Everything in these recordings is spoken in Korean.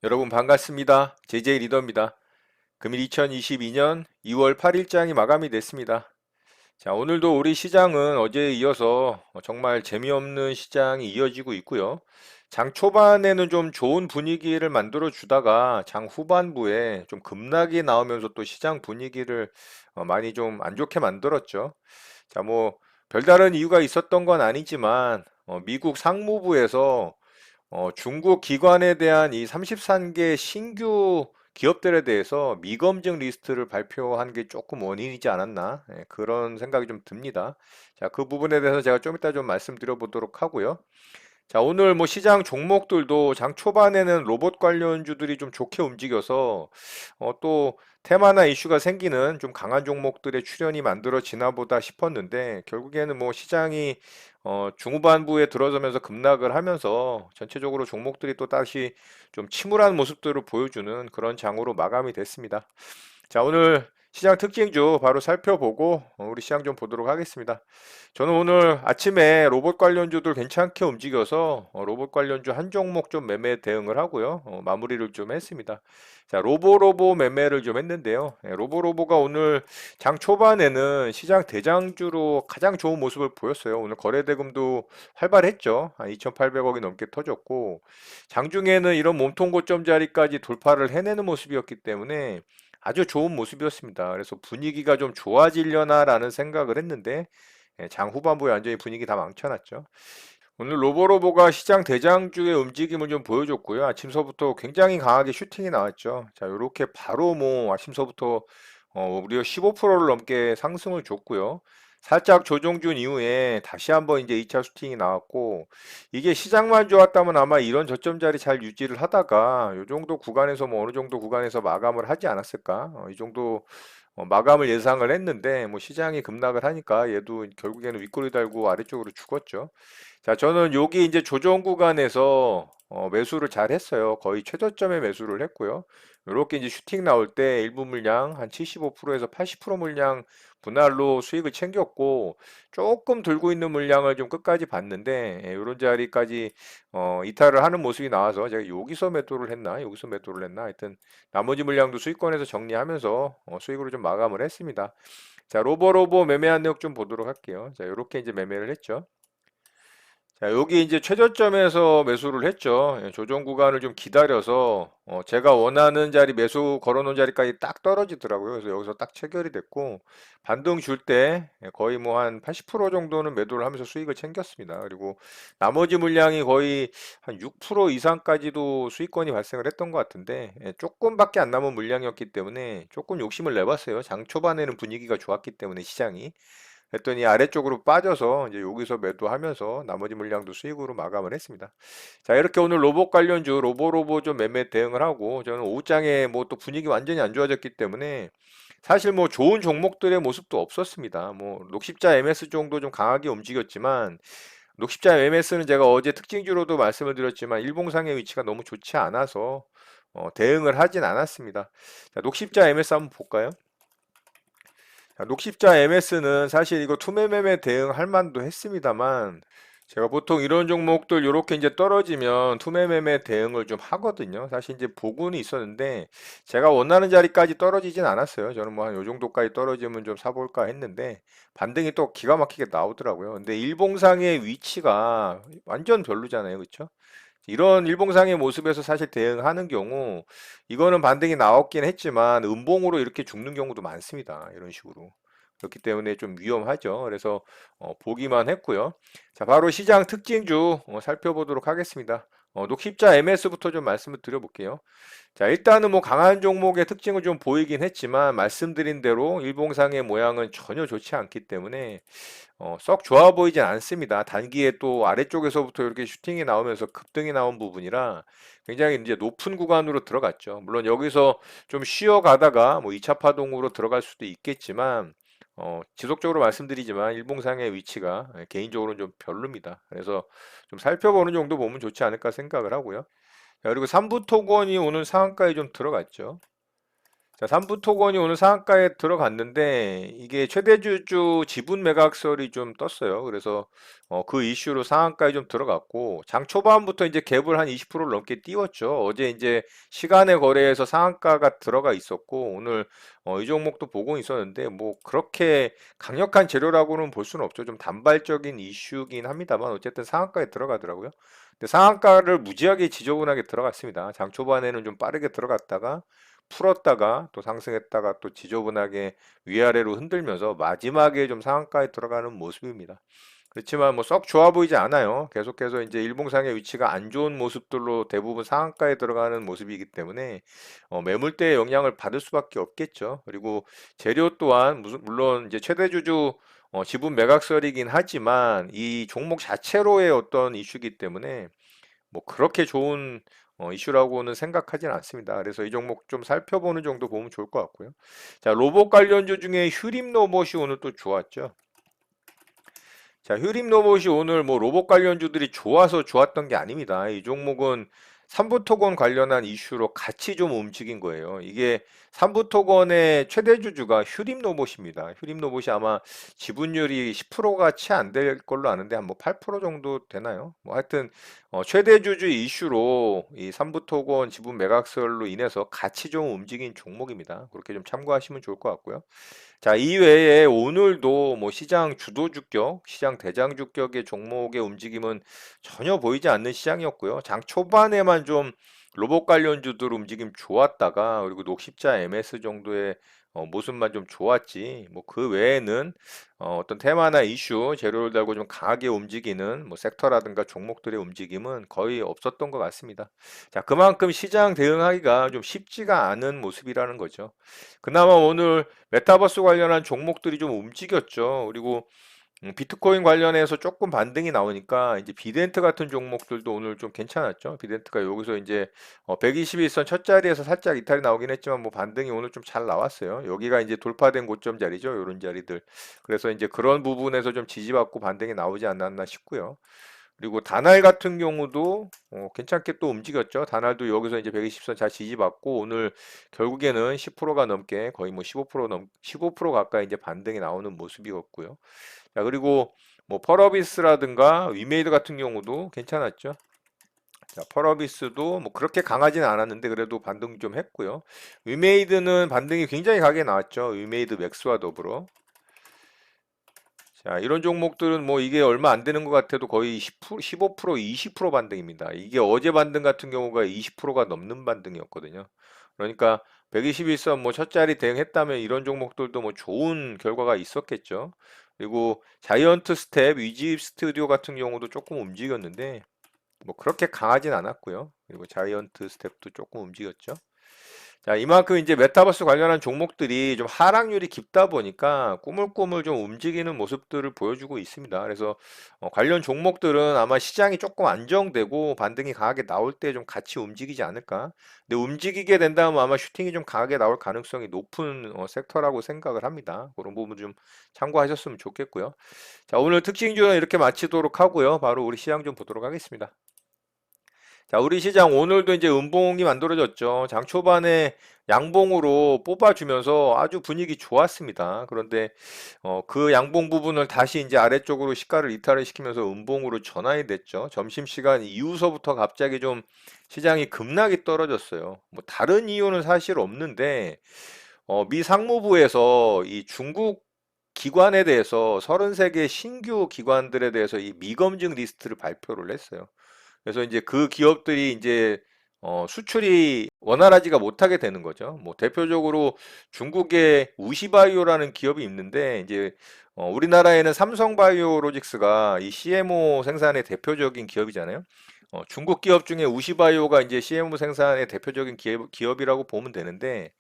여러분 반갑습니다. JJ 리더입니다. 금일 2022년 2월 8일장이 마감이 됐습니다. 자, 오늘도 우리 시장은 어제에 이어서 정말 재미없는 시장이 이어지고 있고요. 장 초반에는 좀 좋은 분위기를 만들어 주다가 장 후반부에 좀 급락이 나오면서 또 시장 분위기를 많이 좀 안 좋게 만들었죠. 자, 뭐 별다른 이유가 있었던 건 아니지만 미국 상무부에서 중국 기관에 대한 이 33개 신규 기업들에 대해서 미검증 리스트를 발표한 게 조금 원인이지 않았나? 그런 생각이 좀 듭니다. 자, 그 부분에 대해서 제가 좀 이따 좀 말씀드려 보도록 하고요. 자, 오늘 뭐 시장 종목들도 장 초반에는 로봇 관련주들이 좀 좋게 움직여서 또 테마나 이슈가 생기는 좀 강한 종목들의 출현이 만들어지나 보다 싶었는데 결국에는 뭐 시장이 중후반부에 들어서면서 급락을 하면서 전체적으로 종목들이 또 다시 좀 침울한 모습들을 보여주는 그런 장으로 마감이 됐습니다. 자, 오늘 시장 특징주 바로 살펴보고 우리 시장 좀 보도록 하겠습니다. 저는 오늘 아침에 로봇 관련주들 괜찮게 움직여서 로봇 관련주 한 종목 좀 매매 대응을 하고요. 마무리를 좀 했습니다. 자, 로보로보 매매를 좀 했는데요. 로보로보가 오늘 장 초반에는 시장 대장주로 가장 좋은 모습을 보였어요. 오늘 거래대금도 활발했죠. 한 2,800억이 넘게 터졌고 장중에는 이런 몸통 고점 자리까지 돌파를 해내는 모습이었기 때문에 아주 좋은 모습이었습니다. 그래서 분위기가 좀 좋아지려나라는 생각을 했는데 장 후반부에 완전히 분위기 다 망쳐놨죠. 오늘 로보로보가 시장 대장주의 움직임을 좀 보여줬고요. 아침서부터 굉장히 강하게 슈팅이 나왔죠. 자, 이렇게 바로 뭐 아침서부터 무려 15%를 넘게 상승을 줬고요. 살짝 조정 준 이후에 다시 한번 이제 2차 슈팅이 나왔고 이게 시장만 좋았다면 아마 이런 저점 자리 잘 유지를 하다가 이 정도 구간에서 뭐 어느 정도 구간에서 마감을 하지 않았을까? 이 정도 마감을 예상을 했는데 뭐 시장이 급락을 하니까 얘도 결국에는 윗꼬리 달고 아래쪽으로 죽었죠. 자, 저는 여기 이제 조정 구간에서 매수를 잘 했어요. 거의 최저점에 매수를 했고요. 이렇게 이제 슈팅 나올 때 일부 물량 한 75%에서 80% 물량 분할로 수익을 챙겼고 조금 들고 있는 물량을 좀 끝까지 봤는데 이런 자리까지 이탈을 하는 모습이 나와서 제가 여기서 매도를 했나 여기서 매도를 했나 하여튼 나머지 물량도 수익권에서 정리하면서 수익으로 좀 마감을 했습니다. 자, 로보로보 매매한 내역 좀 보도록 할게요. 자, 이렇게 이제 매매를 했죠. 자, 여기 이제 최저점에서 매수를 했죠. 조정 구간을 좀 기다려서 제가 원하는 자리 매수 걸어놓은 자리까지 딱 떨어지더라고요. 그래서 여기서 딱 체결이 됐고 반등 줄 때 거의 뭐 한 80% 정도는 매도를 하면서 수익을 챙겼습니다. 그리고 나머지 물량이 거의 한 6% 이상까지도 수익권이 발생을 했던 것 같은데 조금밖에 안 남은 물량이었기 때문에 조금 욕심을 내봤어요. 장 초반에는 분위기가 좋았기 때문에 시장이. 했더니 아래쪽으로 빠져서 이제 여기서 매도하면서 나머지 물량도 수익으로 마감을 했습니다. 자, 이렇게 오늘 로봇 관련주 로보로보 좀 매매 대응을 하고 저는 오후장에 뭐 또 분위기 완전히 안 좋아졌기 때문에 사실 뭐 좋은 종목들의 모습도 없었습니다. 뭐 녹십자 MS 정도 좀 강하게 움직였지만 녹십자 MS는 제가 어제 특징주로도 말씀을 드렸지만 일봉상의 위치가 너무 좋지 않아서 대응을 하진 않았습니다. 자, 녹십자 MS 한번 볼까요? 자, 녹십자 MS는 사실 이거 투매매매 대응할 만도 했습니다만 제가 보통 이런 종목들 이렇게 이제 떨어지면 투매매매 대응을 좀 하거든요. 사실 이제 보고는 있었는데 제가 원하는 자리까지 떨어지진 않았어요. 저는 뭐 한 요 정도까지 떨어지면 좀 사볼까 했는데 반등이 또 기가 막히게 나오더라고요. 근데 일봉상의 위치가 완전 별로잖아요. 그렇죠? 이런 일봉상의 모습에서 사실 대응하는 경우 이거는 반등이 나왔긴 했지만 음봉으로 이렇게 죽는 경우도 많습니다. 이런 식으로. 그렇기 때문에 좀 위험하죠. 그래서 보기만 했고요. 자, 바로 시장 특징주 살펴보도록 하겠습니다. 녹십자 MS부터 좀 말씀을 드려볼게요. 자, 일단은 뭐 강한 종목의 특징을 좀 보이긴 했지만 말씀드린 대로 일봉상의 모양은 전혀 좋지 않기 때문에 썩 좋아 보이진 않습니다. 단기에 또 아래쪽에서부터 이렇게 슈팅이 나오면서 급등이 나온 부분이라 굉장히 이제 높은 구간으로 들어갔죠. 물론 여기서 좀 쉬어가다가 뭐 2차 파동으로 들어갈 수도 있겠지만 지속적으로 말씀드리지만 일봉상의 위치가 개인적으로는 좀 별로입니다. 그래서 좀 살펴보는 정도 보면 좋지 않을까 생각을 하고요. 자, 그리고 삼부 토건이 오늘 상한가에 좀 들어갔죠. 자, 삼부토건이 오늘 상한가에 들어갔는데 이게 최대주주 지분 매각설이 좀 떴어요. 그래서 그 이슈로 상한가에 좀 들어갔고 장 초반부터 이제 갭을 한 20%를 넘게 띄웠죠. 어제 이제 시간의 거래에서 상한가가 들어가 있었고 오늘 이 종목도 보고 있었는데 뭐 그렇게 강력한 재료라고는 볼 수는 없죠. 좀 단발적인 이슈긴 합니다만 어쨌든 상한가에 들어가더라고요. 근데 상한가를 무지하게 지저분하게 들어갔습니다. 장 초반에는 좀 빠르게 들어갔다가 풀었다가 또 상승했다가 또 지저분하게 위아래로 흔들면서 마지막에 좀 상한가에 들어가는 모습입니다. 그렇지만 뭐 썩 좋아 보이지 않아요. 계속해서 이제 일봉상의 위치가 안 좋은 모습들로 대부분 상한가에 들어가는 모습이기 때문에 매물대의 영향을 받을 수밖에 없겠죠. 그리고 재료 또한 물론 이제 최대주주 지분 매각설이긴 하지만 이 종목 자체로의 어떤 이슈기 때문에 뭐 그렇게 좋은 이슈라고는 생각하진 않습니다. 그래서 이 종목 좀 살펴보는 정도 보면 좋을 것 같고요. 자, 로봇 관련주 중에 휴림 로봇이 오늘 또 좋았죠. 자, 휴림 로봇이 오늘 뭐 로봇 관련주들이 좋아서 좋았던 게 아닙니다. 이 종목은 삼부토건 관련한 이슈로 같이 좀 움직인 거예요. 이게 삼부토건의 최대 주주가 휴림 로봇입니다. 휴림 로봇이 아마 지분율이 10%가 채 안 될 걸로 아는데 한 뭐 8% 정도 되나요? 뭐 하여튼 최대 주주 이슈로 이 삼부토건 지분 매각설로 인해서 같이 좀 움직인 종목입니다. 그렇게 좀 참고하시면 좋을 것 같고요. 자, 이외에 오늘도 뭐 시장 주도 주격, 시장 대장 주격의 종목의 움직임은 전혀 보이지 않는 시장이었고요. 장 초반에만 좀 로봇 관련주들 움직임 좋았다가 그리고 녹십자 MS 정도의 모습만 좀 좋았지. 뭐 그 외에는 어떤 테마나 이슈, 재료를 달고 좀 강하게 움직이는 뭐 섹터라든가 종목들의 움직임은 거의 없었던 것 같습니다. 자, 그만큼 시장 대응하기가 좀 쉽지가 않은 모습이라는 거죠. 그나마 오늘 메타버스 관련한 종목들이 좀 움직였죠. 그리고 비트코인 관련해서 조금 반등이 나오니까 이제 비덴트 같은 종목들도 오늘 좀 괜찮았죠. 비덴트가 여기서 이제 121선 첫 자리에서 살짝 이탈이 나오긴 했지만 뭐 반등이 오늘 좀 잘 나왔어요. 여기가 이제 돌파된 고점 자리죠. 이런 자리들. 그래서 이제 그런 부분에서 좀 지지받고 반등이 나오지 않았나 싶고요. 그리고 다날 같은 경우도 괜찮게 또 움직였죠. 다날도 여기서 이제 120선 잘 지지받고 오늘 결국에는 10%가 넘게 거의 뭐 15% 가까이 이제 반등이 나오는 모습이었고요. 자, 그리고 뭐 펄어비스라든가 위메이드 같은 경우도 괜찮았죠. 자, 펄어비스도 뭐 그렇게 강하지는 않았는데 그래도 반등 좀 했고요. 위메이드는 반등이 굉장히 강하게 나왔죠. 위메이드 맥스와 더불어. 자, 이런 종목들은 뭐 이게 얼마 안 되는 것 같아도 거의 10%, 15%, 20% 반등입니다. 이게 어제 반등 같은 경우가 20%가 넘는 반등이었거든요. 그러니까 121선 뭐 첫 자리 대응했다면 이런 종목들도 뭐 좋은 결과가 있었겠죠. 그리고 자이언트 스텝, 위집 스튜디오 같은 경우도 조금 움직였는데 뭐 그렇게 강하진 않았고요. 그리고 자이언트 스텝도 조금 움직였죠. 자, 이만큼 이제 메타버스 관련한 종목들이 좀 하락률이 깊다 보니까 꾸물꾸물 좀 움직이는 모습들을 보여주고 있습니다. 그래서 관련 종목들은 아마 시장이 조금 안정되고 반등이 강하게 나올 때 좀 같이 움직이지 않을까. 근데 움직이게 된다면 아마 슈팅이 좀 강하게 나올 가능성이 높은 섹터라고 생각을 합니다. 그런 부분 좀 참고하셨으면 좋겠고요. 자, 오늘 특징주는 이렇게 마치도록 하고요. 바로 우리 시장 좀 보도록 하겠습니다. 자, 우리 시장 오늘도 이제 음봉이 만들어졌죠. 장 초반에 양봉으로 뽑아주면서 아주 분위기 좋았습니다. 그런데 그 양봉 부분을 다시 이제 아래쪽으로 시가를 이탈을 시키면서 음봉으로 전환이 됐죠. 점심시간 이후서부터 갑자기 좀 시장이 급락이 떨어졌어요. 뭐 다른 이유는 사실 없는데 미 상무부에서 이 중국 기관에 대해서 33개 신규 기관들에 대해서 이 미검증 리스트를 발표를 했어요. 그래서 이제 그 기업들이 이제 수출이 원활하지가 못하게 되는 거죠. 뭐 대표적으로 중국의 우시바이오라는 기업이 있는데 이제 우리나라에는 삼성바이오로직스가 이 CMO 생산의 대표적인 기업이잖아요. 중국 기업 중에 우시바이오가 이제 CMO 생산의 대표적인 기업이라고 보면 되는데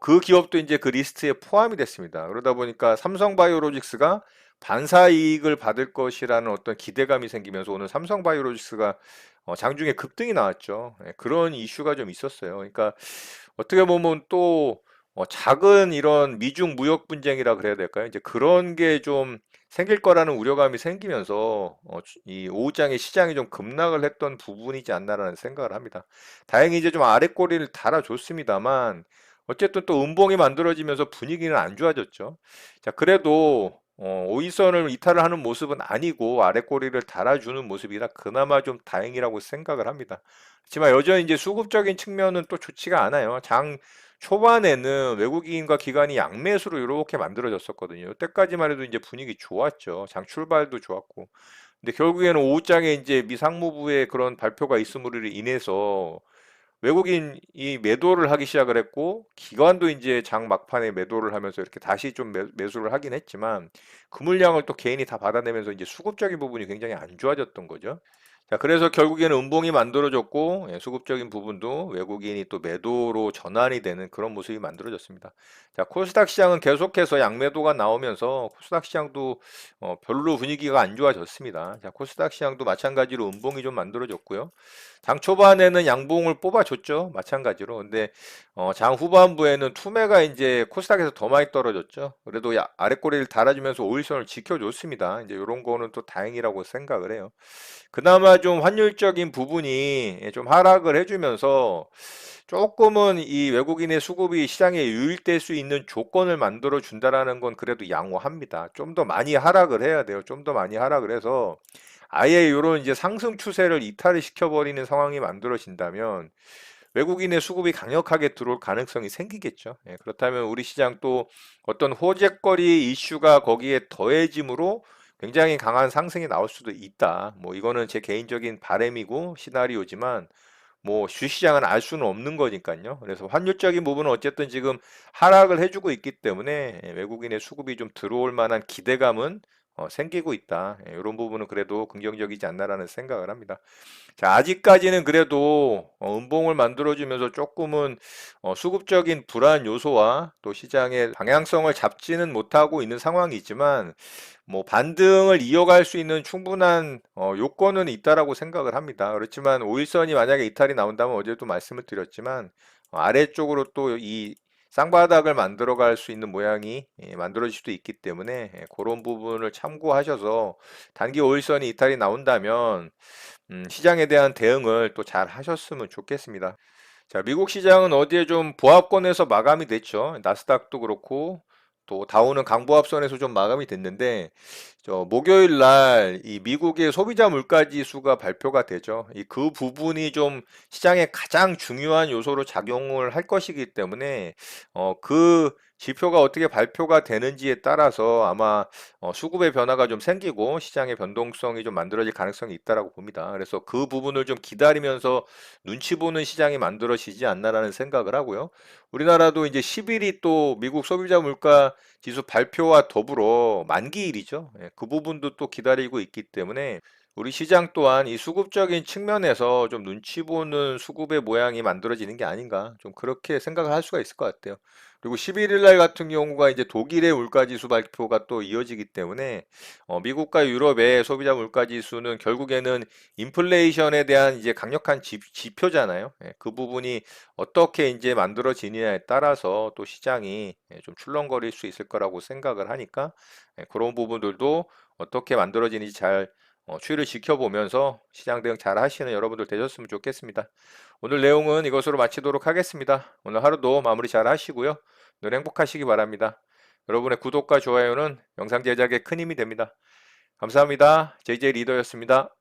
그 기업도 이제 그 리스트에 포함이 됐습니다. 그러다 보니까 삼성바이오로직스가 반사이익을 받을 것이라는 어떤 기대감이 생기면서 오늘 삼성바이오로직스가 장중에 급등이 나왔죠. 예, 그런 이슈가 좀 있었어요. 그러니까 어떻게 보면 또 작은 이런 미중 무역 분쟁이라 그래야 될까요? 이제 그런 게 좀 생길 거라는 우려감이 생기면서 이 오후장에 시장이 좀 급락을 했던 부분이지 않나라는 생각을 합니다. 다행히 이제 좀 아래 꼬리를 달아줬습니다만 어쨌든 또 음봉이 만들어지면서 분위기는 안 좋아졌죠. 자, 그래도 오이선을 이탈을 하는 모습은 아니고 아래 꼬리를 달아주는 모습이라 그나마 좀 다행이라고 생각을 합니다. 하지만 여전히 이제 수급적인 측면은 또 좋지가 않아요. 장 초반에는 외국인과 기관이 양매수로 이렇게 만들어졌었거든요. 이때까지만 해도 이제 분위기 좋았죠. 장 출발도 좋았고. 근데 결국에는 오후장에 이제 미 상무부의 그런 발표가 있음으로 인해서 외국인이 매도를 하기 시작을 했고, 기관도 이제 장 막판에 매도를 하면서 이렇게 다시 좀 매수를 하긴 했지만, 그 물량을 또 개인이 다 받아내면서 이제 수급적인 부분이 굉장히 안 좋아졌던 거죠. 자, 그래서 결국에는 음봉이 만들어졌고, 수급적인 부분도 외국인이 또 매도로 전환이 되는 그런 모습이 만들어졌습니다. 자, 코스닥 시장은 계속해서 양매도가 나오면서 코스닥 시장도 별로 분위기가 안 좋아졌습니다. 자, 코스닥 시장도 마찬가지로 음봉이 좀 만들어졌고요. 장 초반에는 양봉을 뽑아줬죠. 마찬가지로. 근데 장 후반부에는 투매가 이제 코스닥에서 더 많이 떨어졌죠. 그래도 아랫꼬리를 달아주면서 오일선을 지켜줬습니다. 이제 이런 거는 또 다행이라고 생각을 해요. 그나마 좀 환율적인 부분이 좀 하락을 해주면서 조금은 이 외국인의 수급이 시장에 유입될 수 있는 조건을 만들어 준다라는 건 그래도 양호합니다. 좀 더 많이 하락을 해야 돼요. 좀 더 많이 하락을 해서 아예 이런 이제 상승 추세를 이탈을 시켜버리는 상황이 만들어진다면 외국인의 수급이 강력하게 들어올 가능성이 생기겠죠. 예, 그렇다면 우리 시장 또 어떤 호재거리 이슈가 거기에 더해짐으로 굉장히 강한 상승이 나올 수도 있다. 뭐 이거는 제 개인적인 바람이고 시나리오지만 뭐 주시장은 알 수는 없는 거니까요. 그래서 환율적인 부분은 어쨌든 지금 하락을 해주고 있기 때문에 외국인의 수급이 좀 들어올 만한 기대감은 생기고 있다. 이런 부분은 그래도 긍정적이지 않나라는 생각을 합니다. 자, 아직까지는 그래도 음봉을 만들어주면서 조금은 수급적인 불안 요소와 또 시장의 방향성을 잡지는 못하고 있는 상황이지만 뭐 반등을 이어갈 수 있는 충분한 요건은 있다라고 생각을 합니다. 그렇지만 오일선이 만약에 이탈이 나온다면 어제도 말씀을 드렸지만 아래쪽으로 또 이 쌍바닥을 만들어 갈 수 있는 모양이 만들어질 수도 있기 때문에 그런 부분을 참고하셔서 단기 오일선이 이탈이 나온다면 시장에 대한 대응을 또 잘 하셨으면 좋겠습니다. 자, 미국 시장은 어디에 좀 보합권에서 마감이 됐죠. 나스닥도 그렇고 또 다우는 강보합선에서 좀 마감이 됐는데 저 목요일 날 이 미국의 소비자 물가 지수가 발표가 되죠. 이 그 부분이 좀 시장에 가장 중요한 요소로 작용을 할 것이기 때문에 그 지표가 어떻게 발표가 되는지에 따라서 아마 수급의 변화가 좀 생기고 시장의 변동성이 좀 만들어질 가능성이 있다라고 봅니다. 그래서 그 부분을 좀 기다리면서 눈치 보는 시장이 만들어지지 않나라는 생각을 하고요. 우리나라도 이제 10일이 또 미국 소비자 물가 지수 발표와 더불어 만기일이죠. 예, 그 부분도 또 기다리고 있기 때문에 우리 시장 또한 이 수급적인 측면에서 좀 눈치 보는 수급의 모양이 만들어지는 게 아닌가 좀 그렇게 생각을 할 수가 있을 것 같아요. 그리고 11일 날 같은 경우가 이제 독일의 물가지수 발표가 또 이어지기 때문에 미국과 유럽의 소비자 물가지수는 결국에는 인플레이션에 대한 이제 강력한 지표잖아요. 예, 그 부분이 어떻게 이제 만들어지느냐에 따라서 또 시장이 좀 출렁거릴 수 있을 거라고 생각을 하니까 그런 부분들도 어떻게 만들어지는지 잘 추이를 지켜보면서 시장 대응 잘 하시는 여러분들 되셨으면 좋겠습니다. 오늘 내용은 이것으로 마치도록 하겠습니다. 오늘 하루도 마무리 잘 하시고요. 늘 행복하시기 바랍니다. 여러분의 구독과 좋아요는 영상 제작에 큰 힘이 됩니다. 감사합니다. JJ 리더였습니다.